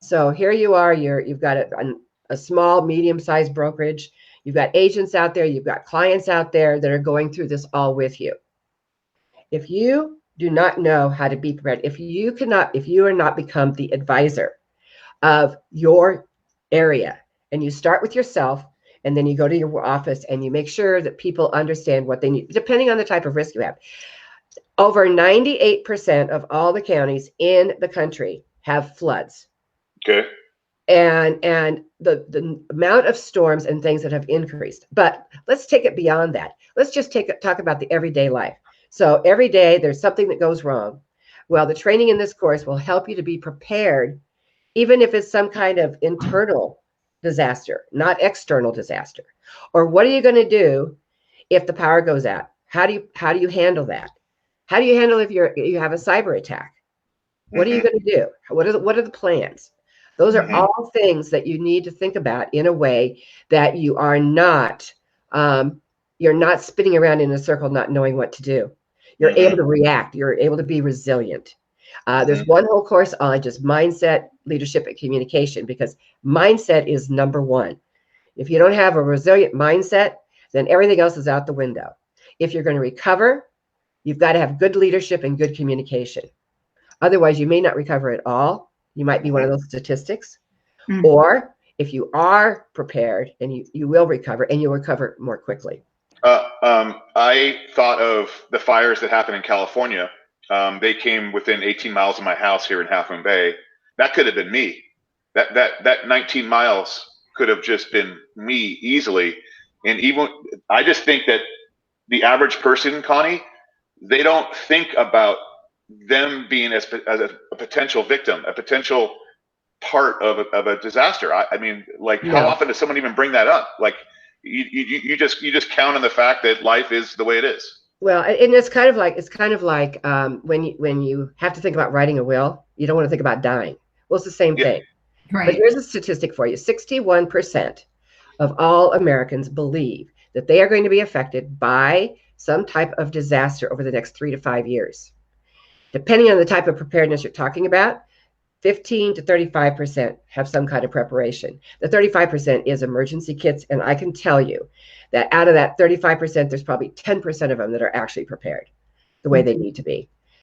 So here you are, you've got a small, medium-sized brokerage. You've got agents out there, you've got clients out there that are going through this all with you. If you do not know how to be prepared, if you are not become the advisor of your area, and you start with yourself, and then you go to your office and you make sure that people understand what they need, depending on the type of risk you have. Over 98% of all the counties in the country have floods. Okay. And the amount of storms and things that have increased. But let's take it beyond that. Let's just talk about the everyday life. So every day there's something that goes wrong. Well, the training in this course will help you to be prepared, even if it's some kind of internal disaster, not external disaster. Or what are you going to do if the power goes out? How do you handle that? How do you handle if you have a cyber attack? What are you going to do? What are the plans? Those are all things that you need to think about in a way that you are not you're not spinning around in a circle, not knowing what to do. You're able to react. You're able to be resilient. There's one whole course on just mindset, leadership, and communication, because mindset is number one. If you don't have a resilient mindset, then everything else is out the window. If you're going to recover, you've got to have good leadership and good communication. Otherwise, you may not recover at all. You might be one of those statistics. Or if you are prepared, and you will recover, and you'll recover more quickly. I thought of the fires that happened in California. They came within 18 miles of my house here in Half Moon Bay. That could have been me. That 19 miles could have just been me easily. And even I just think that the average person, Connie, they don't think about them being as a potential victim, a potential part of a disaster. I mean, like, how often does someone even bring that up? Like, you just count on the fact that life is the way it is. Well, and it's kind of like when you have to think about writing a will, you don't want to think about dying. Well, it's the same thing. Right. But here's a statistic for you: 61% of all Americans believe that they are going to be affected by some type of disaster over the next 3 to 5 years. Depending on the type of preparedness you're talking about, 15 to 35% have some kind of preparation. The 35% is emergency kits, and I can tell you that out of that 35%, there's probably 10% of them that are actually prepared the way they need to be.